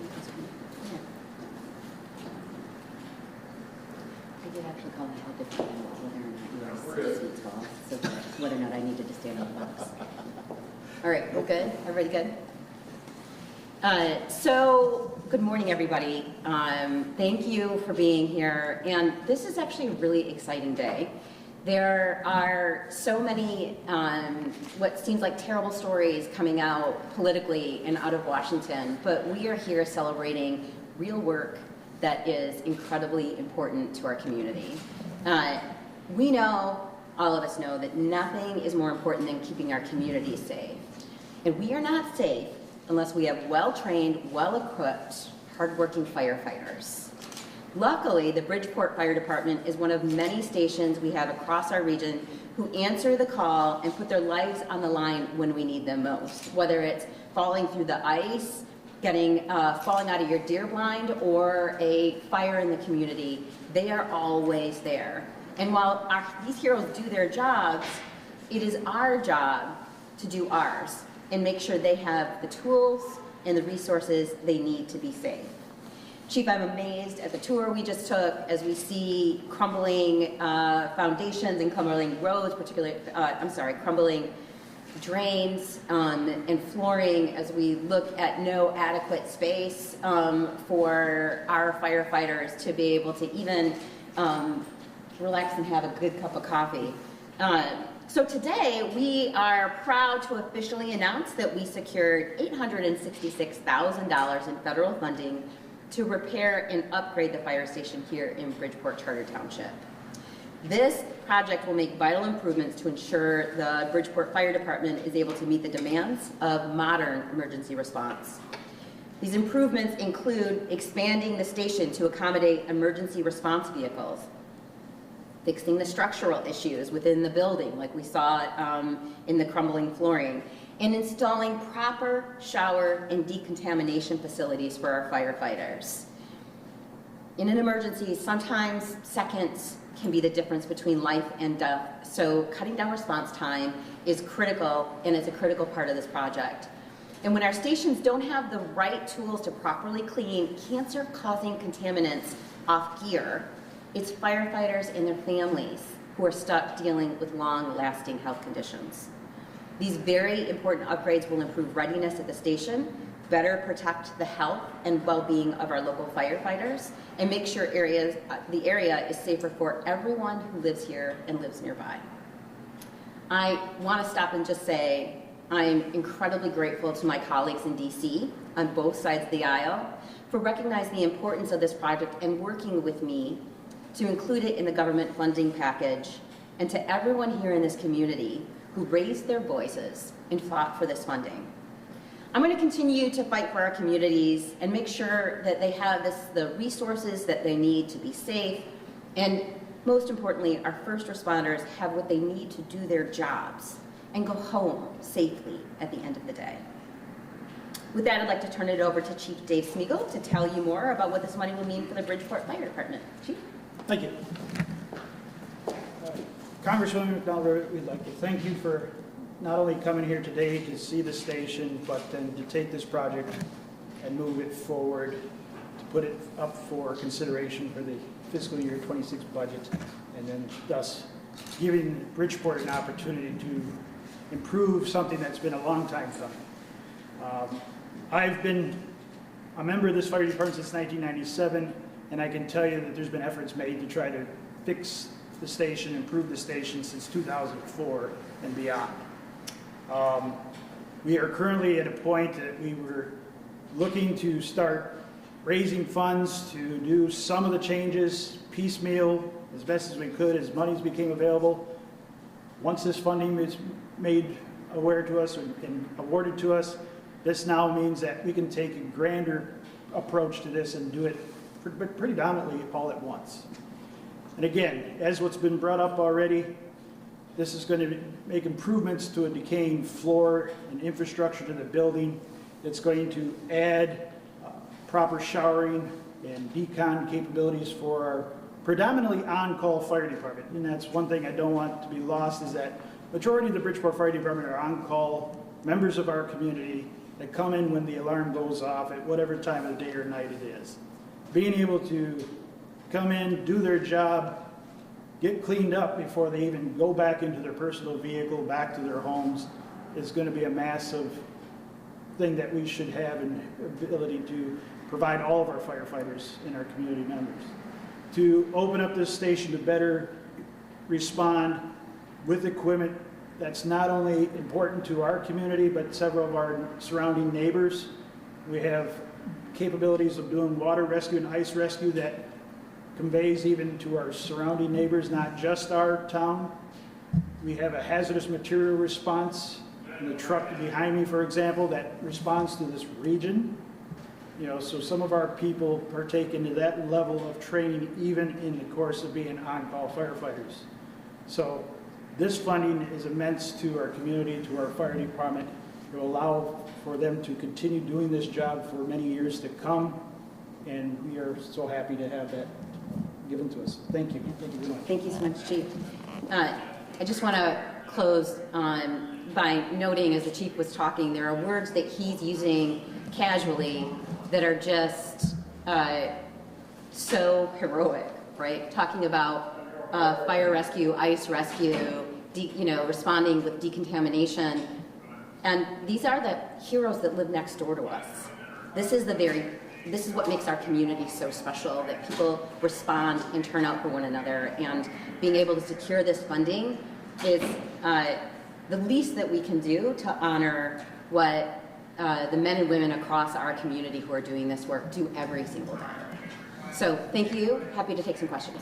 I did actually call the health department whether or not you were 6 feet tall, so whether or not I needed to stand on the box. All right, we're good? Everybody good? So, good morning, everybody. Thank you for being here. And this is actually a really exciting day. There are so many what seems like terrible stories coming out politically and out of Washington, but we are here celebrating real work that is incredibly important to our community. We know, all of us know, that nothing is more important than keeping our communities safe. And we are not safe unless we have well-trained, well-equipped, hardworking firefighters. Luckily, the Bridgeport Fire Department is one of many stations we have across our region who answer the call and put their lives on the line when we need them most, whether it's falling through the ice, falling out of your deer blind, or a fire in the community. They are always there. And while these heroes do their jobs, it is our job to do ours and make sure they have the tools and the resources they need to be safe. Chief, I'm amazed at the tour we just took as we see crumbling foundations and crumbling roads, crumbling drains and flooring, as we look at no adequate space for our firefighters to be able to even relax and have a good cup of coffee. So today we are proud to officially announce that we secured $866,000 in federal funding to repair and upgrade the fire station here in Bridgeport Charter Township. This project will make vital improvements to ensure the Bridgeport Fire Department is able to meet the demands of modern emergency response. These improvements include expanding the station to accommodate emergency response vehicles, fixing the structural issues within the building, like we saw in the crumbling flooring, and installing proper shower and decontamination facilities for our firefighters. In an emergency, sometimes seconds can be the difference between life and death, so cutting down response time is critical, and it's a critical part of this project. And when our stations don't have the right tools to properly clean cancer-causing contaminants off gear, it's firefighters and their families who are stuck dealing with long-lasting health conditions. These very important upgrades will improve readiness at the station, better protect the health and well-being of our local firefighters, and make sure the area is safer for everyone who lives here and lives nearby. I want to stop and just say I'm incredibly grateful to my colleagues in DC on both sides of the aisle for recognizing the importance of this project and working with me to include it in the government funding package, and to everyone here in this community who raised their voices and fought for this funding. I'm going to continue to fight for our communities and make sure that they have the resources that they need to be safe, and most importantly, our first responders have what they need to do their jobs and go home safely at the end of the day. With that, I'd like to turn it over to Chief Dave Smeagol to tell you more about what this money will mean for the Bridgeport Fire Department. Chief? Thank you. Congresswomen McDonald Rivet, we'd like to thank you for not only coming here today to see the station, but then to take this project and move it forward, to put it up for consideration for the fiscal year 26 budget, and then thus giving Bridgeport an opportunity to improve something that's been a long time coming. I've been a member of this fire department since 1997, and I can tell you that there's been efforts made to try to fix the station, improve the station since 2004 and beyond. We are currently at a point that we were looking to start raising funds to do some of the changes piecemeal as best as we could as monies became available. Once this funding is made aware to us and awarded to us, this now means that we can take a grander approach to this and do it predominantly all at once. And again, as what's been brought up already, this is going to make improvements to a decaying floor and infrastructure to the building. It's going to add proper showering and decon capabilities for our predominantly on-call fire department. And that's one thing I don't want to be lost, is that majority of the Bridgeport Fire Department are on-call members of our community, that come in when the alarm goes off at whatever time of the day or night it is. Being able to come in, do their job, get cleaned up before they even go back into their personal vehicle, back to their homes, is going to be a massive thing that we should have an ability to provide all of our firefighters and our community members. To open up this station to better respond with equipment that's not only important to our community, but several of our surrounding neighbors. We have capabilities of doing water rescue and ice rescue that conveys even to our surrounding neighbors, not just our town. We have a hazardous material response in the truck behind me, for example, that responds to this region. You know, so some of our people partake into that level of training even in the course of being on-call firefighters. So this funding is immense to our community, to our fire department. It will allow for them to continue doing this job for many years to come, and we are so happy to have that given to us. Thank you. Thank you very much. Thank you so much, Chief. I just want to close by noting, as the Chief was talking, there are words that he's using casually that are just so heroic, right? Talking about fire rescue, ice rescue, responding with decontamination. And these are the heroes that live next door to us. This is what makes our community so special, that people respond and turn out for one another. And being able to secure this funding is the least that we can do to honor what the men and women across our community who are doing this work do every single day. So thank you. Happy to take some questions.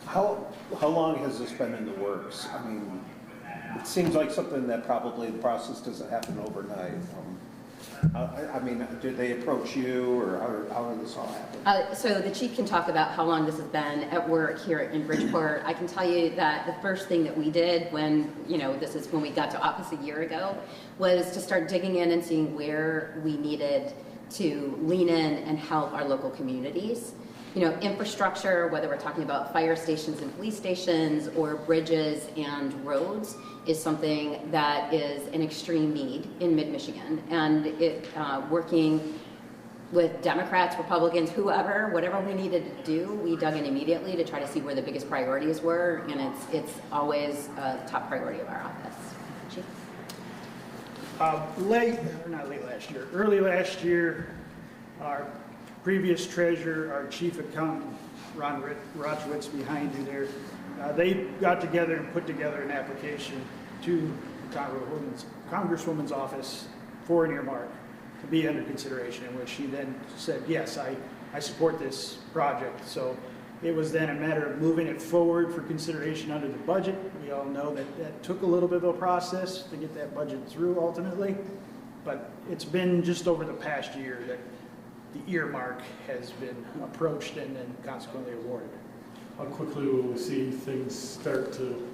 How long has this been in the works? I mean, it seems like something that probably the process doesn't happen overnight. I mean, did they approach you, or how did this all happen? So the Chief can talk about how long this has been at work here in Bridgeport. I can tell you that the first thing that we did when we got to office a year ago, was to start digging in and seeing where we needed to lean in and help our local communities. Infrastructure, whether we're talking about fire stations and police stations or bridges and roads, is something that is an extreme need in mid-Michigan. And working with Democrats, Republicans, whatever we needed to do, we dug in immediately to try to see where the biggest priorities were, and it's always a top priority of our office. Chief? Early last year, our previous treasurer, our chief accountant, Ron Rochwitz behind you there, they got together and put together an application to Congresswoman's office for an earmark to be under consideration, in which she then said, yes, I support this project. So it was then a matter of moving it forward for consideration under the budget. We all know that took a little bit of a process to get that budget through ultimately, but it's been just over the past year that the earmark has been approached and then consequently awarded. How quickly will we see things start to?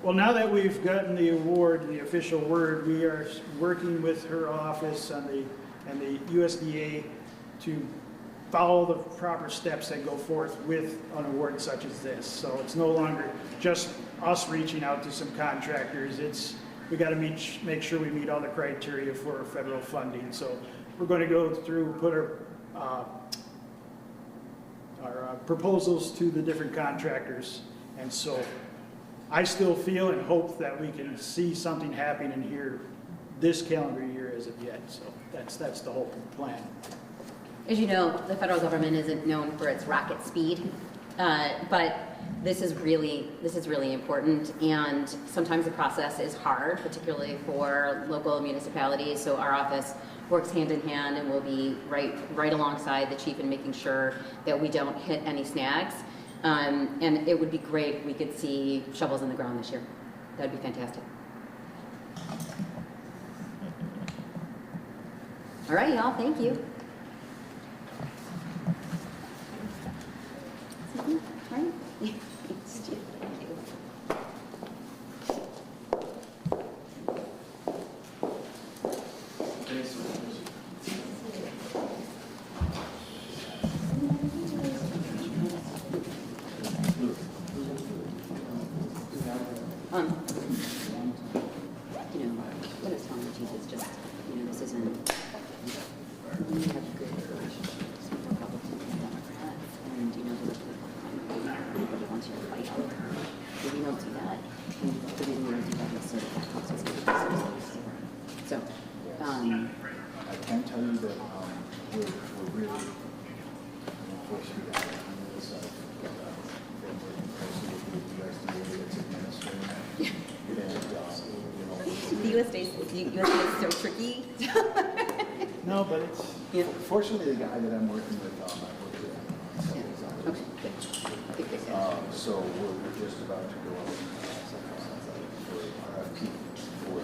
Well, now that we've gotten the award, the official word, we are working with her office and the USDA to follow the proper steps that go forth with an award such as this. So it's no longer just us reaching out to some contractors. We got to make sure we meet all the criteria for federal funding. So we're going to go through, put our proposals to the different contractors, and so I still feel and hope that we can see something happening here this calendar year as of yet. So that's the whole plan. As you know, the federal government isn't known for its rocket speed, but this is really important, and sometimes the process is hard, particularly for local municipalities. So our office works hand in hand, and we'll be right alongside the chief in making sure that we don't hit any snags. And it would be great if we could see shovels in the ground this year. That'd be fantastic. All right, y'all, thank you. All right. think it's just, this isn't, we have good relationships with Republicans and Democrats, and, the political climate, everybody wants you to fight out. If we don't do that, the reason we don't do that is so that that helps us get the resources. So, I can tell you that we're really full speed ahead on this. I've been working closely with the USDA that's administering it. And, the USDA is so tricky. No, but it's, fortunately, the guy that I'm working with, I worked with him on some of his others. Okay, good. So we're just about to go out for RFP for